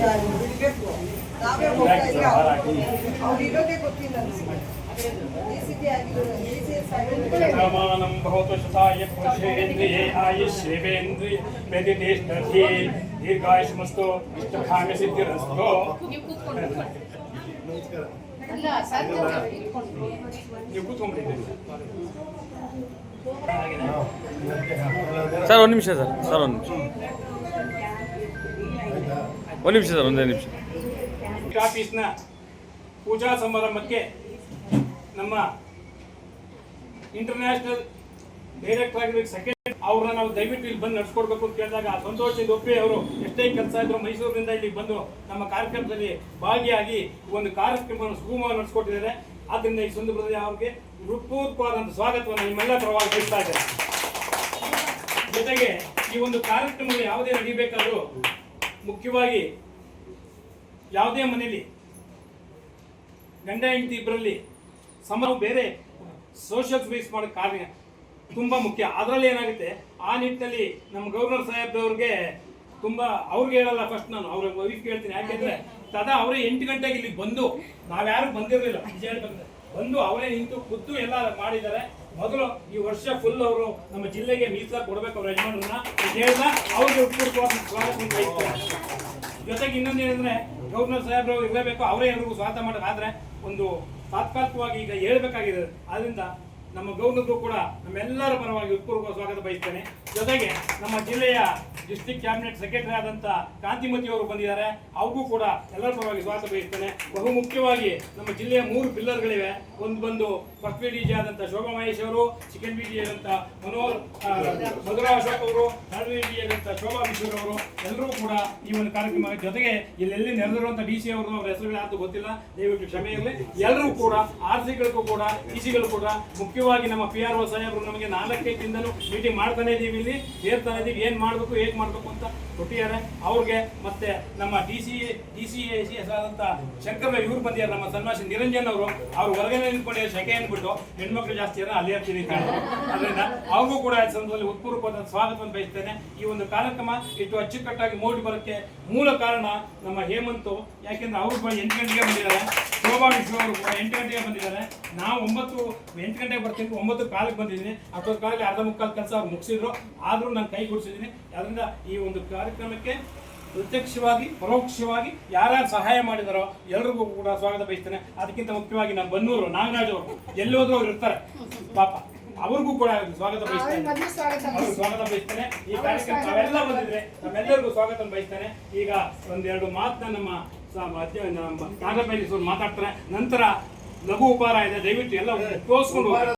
ನಾವೇ ಹೋಗ್ತಾ ಇದ್ರೆ ಅವ್ರು ಇರೋದೇ ಗೊತ್ತಿಲ್ಲ ಶತಮಾನಂ ಭವತು ಶತಾಯ ಪುರುಷೇಂದ್ರಿಯೇ ಆಯುಷ್ಯೇವೇಂದ್ರಿಯ ಮೆದಿತೇಷ್ಠಿ ದೀರ್ಘಾಯುಷ್ಮಸ್ತು ಇಷ್ಟಕಾಮ್ಯ ಸಿದ್ಧಿರಸ್ತು. ನೀವು ಕೂತ್ಕೊಂಡ್ಬಿಟ್ಟಿದ್ದೀರಿ ಸರ್, ಒಂದು ನಿಮಿಷ ಸರ್. ಸರ್, ಒಂದು ನಿಮಿಷ ಸರ್, ಒಂದೇ ನಿಮಿಷ. ಆಫೀಸ್ನ ಪೂಜಾ ಸಮಾರಂಭಕ್ಕೆ ನಮ್ಮ ಇಂಟರ್ನ್ಯಾಷನಲ್ ಡೈರೆಕ್ಟರ್ ಆಗಿರೋ ಸೆಕೆಂಡ್ ಅವ್ರನ್ನ ನಾವು ದಯವಿಟ್ಟು ಇಲ್ಲಿ ಬಂದು ನಡ್ಸ್ಕೊಡ್ಬೇಕು ಅಂತ ಕೇಳಿದಾಗ ಸಂತೋಷದಿಂದ ಒಪ್ಪಿ ಅವರು ಎಷ್ಟೇ ಕೆಲಸ ಇದ್ರು ಮೈಸೂರಿನಿಂದ ಇಲ್ಲಿ ಬಂದು ನಮ್ಮ ಕಾರ್ಯಕ್ರಮದಲ್ಲಿ ಭಾಗಿಯಾಗಿ ಒಂದು ಕಾರ್ಯಕ್ರಮವನ್ನು ಸುಗಮವಾಗಿ ನಡೆಸ್ಕೊಟ್ಟಿದ್ದಾರೆ. ಆದ್ದರಿಂದ ಈ ಸಂದರ್ಭದಲ್ಲಿ ಅವ್ರಿಗೆ ಹೃತ್ಪೂರ್ವಕವಾದಂಥ ಸ್ವಾಗತವನ್ನು ನಿಮ್ಮೆಲ್ಲ ಪರವಾಗಿ ಬಯಸ್ತಾ ಇದ್ದಾರೆ. ಜೊತೆಗೆ ಈ ಒಂದು ಕಾರ್ಯಕ್ರಮಗಳು ಯಾವುದೇ ನಡೀಬೇಕಾದ್ರೂ ಮುಖ್ಯವಾಗಿ ಯಾವುದೇ ಮನೆಯಲ್ಲಿ ಗಂಡ ಹೆಂಡತಿ ಇಬ್ಬರಲ್ಲಿ ಬೇರೆ ಸೋಷಿಯಲ್ ಸರ್ವಿಸ್ ಮಾಡೋ ಕಾರ್ಯ ತುಂಬ ಮುಖ್ಯ. ಅದರಲ್ಲಿ ಏನಾಗುತ್ತೆ, ಆ ನಿಟ್ಟಿನಲ್ಲಿ ನಮ್ಮ ಗವರ್ನರ್ ಸಾಹೇಬ್ರವ್ರಿಗೆ ತುಂಬ ಅವ್ರಿಗೆ ಹೇಳಲ್ಲ, ಫಸ್ಟ್ ನಾನು ಅವ್ರ ವೈಫ್ ಹೇಳ್ತೀನಿ. ಯಾಕೆಂದ್ರೆ ಅವರೇ 8 ಗಂಟೆಗೆ ಇಲ್ಲಿಗೆ ಬಂದು, ನಾವ್ಯಾರು ಬಂದಿರಲಿಲ್ಲ, ಬಂದು ಅವರೇ ನಿಂತು ಖುದ್ದು ಎಲ್ಲ ಮಾಡಿದ್ದಾರೆ. ಮೊದಲು ಈ ವರ್ಷ ಫುಲ್ ಅವರು ನಮ್ಮ ಜಿಲ್ಲೆಗೆ ಮೀಸಲಾಗಿ ಕೊಡ್ಬೇಕು ಅವ್ರ ಯಜಮಾನರನ್ನ ಹೇಳಿದ ಅವ್ರಿಗೆ ಸ್ವಾಗತ. ಜೊತೆಗೆ ಇನ್ನೊಂದು ಏನಂದ್ರೆ ಗವರ್ನರ್ ಸಾಹೇಬ್ರು ಇರಲೇಬೇಕು, ಅವರೇ ಎಲ್ರಿಗೂ ಸ್ವಾಗತ ಮಾಡೋದಾದ್ರೆ ಒಂದು ತಾತ್ಕಾಲಿಕವಾಗಿ ಈಗ ಹೇಳ್ಬೇಕಾಗಿದೆ. ಆದ್ರಿಂದ ನಮ್ಮ ಗವರ್ನರ್ಗೂ ಕೂಡ ನಮ್ಮೆಲ್ಲರ ಪರವಾಗಿ ಹೃತ್ಪೂರ್ವಕ ಸ್ವಾಗತ ಬಯಸ್ತೇನೆ. ಜೊತೆಗೆ ನಮ್ಮ ಜಿಲ್ಲೆಯ ಡಿಸ್ಟ್ರಿಕ್ಟ್ ಕ್ಯಾಬಿನೆಟ್ ಸೆಕ್ರೆಟರಿ ಆದಂತ ಕಾಂತಿಮತಿ ಅವರು ಬಂದಿದ್ದಾರೆ, ಅವ್ರಿಗೂ ಕೂಡ ಎಲ್ಲರ ಪರವಾಗಿ ಸ್ವಾಗತ ಬಯಸ್ತೇನೆ. ಬಹು ಮುಖ್ಯವಾಗಿ ನಮ್ಮ ಜಿಲ್ಲೆಯ 3 ಪಿಲ್ಲರ್ಗಳಿವೆ. ಒಂದು ಬಂದು ಫಸ್ಟ್ ಡಿಜಿ ಆದಂತ ಶೋಭಾ ಮಹೇಶ್ ಅವರು, ಸೆಕೆಂಡ್ ಡಿಜಿ ಆದಂತ ಮಧುರಾ ಅಶೋಕ್ ಅವರು, ಥರ್ಡ್ ಡಿಜಿ ಆದಂತ ಶೋಭಾ ಮಿಶ್ರ ಅವರು, ಎಲ್ಲರೂ ಕೂಡ ಈ ಒಂದು ಕಾರ್ಯಕ್ರಮ ಜೊತೆಗೆ ಇಲ್ಲೆಲ್ಲಿ ನೆರೆದಿರುವಂತ ಡಿ ಸಿ ಅವರು, ಅವ್ರ ಹೆಸರುಗಳು ಯಾರು ಗೊತ್ತಿಲ್ಲ, ದಯವಿಟ್ಟು ಕ್ಷಮೆ ಇರಲಿ. ಎಲ್ಲರೂ ಕೂಡ ಆರ್ಸಿಗಳಿಗೂ ಕೂಡ ಡಿಸಿಗಳು ಕೂಡ ಮುಖ್ಯವಾಗಿ ನಮ್ಮ PRO ಸಾಹೇಬರು ನಮಗೆ 4 ದಿನದಲ್ಲೂ ಮೀಟಿಂಗ್ ಮಾಡ್ತಾನೆ ಇದೀವಿ, ಇಲ್ಲಿ ಸೇರ್ತಾನೆ ಇದೀವಿ, ಏನ್ ಮಾಡ್ಬೇಕು ಹೇಗ್ ಮಾಡ್ಬೇಕು ಅಂತ ಕೊಟ್ಟಿದ್ದಾರೆ. ಅವ್ರಿಗೆ ಮತ್ತೆ ನಮ್ಮ DCACS ಆದಂತ ಶಂಕರ್ ಇವ್ರು ಬಂದಿದ್ದಾರೆ, ನಮ್ಮ ಸನ್ಮಾಸಿ ನಿರಂಜನ್ ಅವರು. ಅವ್ರು ಹೊರಗಡೆ ನಿಂತ್ಕೊಂಡು ಶೆಕೆ ಅಂದ್ಬಿಟ್ಟು ಹೆಣ್ಮಕ್ಳು ಜಾಸ್ತಿ ಅಲ್ಲಿ ಇರ್ತೀನಿ ಅಂತ ಹೇಳಿದ್ರು. ಅದರಿಂದ ಅವ್ರಿಗೂ ಕೂಡ ಸಂದರ್ಭದಲ್ಲಿ ಹೃತ್ಪೂರ್ವಕವಾದ ಸ್ವಾಗತವನ್ನು ಬಯಸ್ತೇನೆ. ಈ ಒಂದು ಕಾರ್ಯಕ್ರಮ ಇಷ್ಟು ಅಚ್ಚುಕಟ್ಟಾಗಿ ಮೂಡಿ ಬರೋಕ್ಕೆ ಮೂಲ ಕಾರಣ ನಮ್ಮ ಹೇಮಂತ್. ಯಾಕೆಂದ್ರೆ ಅವರು 8 ಗಂಟೆಗೆ ಬಂದಿದ್ದಾರೆ, ಶೋಭಾ ವಿಶ್ವ ಅವರು ಕೂಡ 8 ಗಂಟೆಗೆ ಬಂದಿದ್ದಾರೆ. ನಾವು 8 ಗಂಟೆಗೆ ಬರ್ತೀನಿ, 9 ಕಾಲಕ್ಕೆ ಬಂದಿದ್ದೀನಿ. 10 ಕಾಲಕ್ಕೆ ಅರ್ಧ ಮುಕ್ಕಾಲು ಕೆಲಸ ಅವ್ರು ಮುಗಿಸಿದ್ರು, ಆದ್ರೂ ನಾನು ಕೈ ಗುಡಿಸಿದ್ದೀನಿ. ಅದರಿಂದ ಈ ಒಂದು ಕಾರ್ಯಕ್ರಮಕ್ಕೆ ಪ್ರತ್ಯಕ್ಷವಾಗಿ ಪರೋಕ್ಷವಾಗಿ ಯಾರ್ಯಾರು ಸಹಾಯ ಮಾಡಿದಾರೋ ಎಲ್ರಿಗೂ ಕೂಡ ಸ್ವಾಗತ ಬಯಸ್ತೇನೆ. ಅದಕ್ಕಿಂತ ಮುಖ್ಯವಾಗಿ ನಮ್ಮ ಬನ್ನೂರು ನಾಗರಾಜ್ ಅವರು ಎಲ್ಲಿ ಹೋದ್ರು ಅವ್ರು ಇರ್ತಾರೆ ಪಾಪ, ಅವ್ರಿಗೂ ಕೂಡ ಸ್ವಾಗತ ಬಯಸ್ತೇನೆ. ಅವ್ರಿಗೆ ಸ್ವಾಗತ ಬಯಸ್ತೇನೆ. ಈ ಕಾರ್ಯಕ್ರಮ ನಾವೆಲ್ಲ ಬಂದಿದ್ರೆ ನಮ್ಮೆಲ್ಲರಿಗೂ ಸ್ವಾಗತ ಬಯಸ್ತೇನೆ. ಈಗ ಒಂದೆರಡು ಮಾತನ್ನ ನಮ್ಮ ನಾಗರಾಜ್ ಮಾತಾಡ್ತಾರೆ. ನಂತರ ಲಘು ಉಪಹಾರ ಇದೆ, ದಯವಿಟ್ಟು ಎಲ್ಲ ತೋರಿಸ್ಕೊಂಡು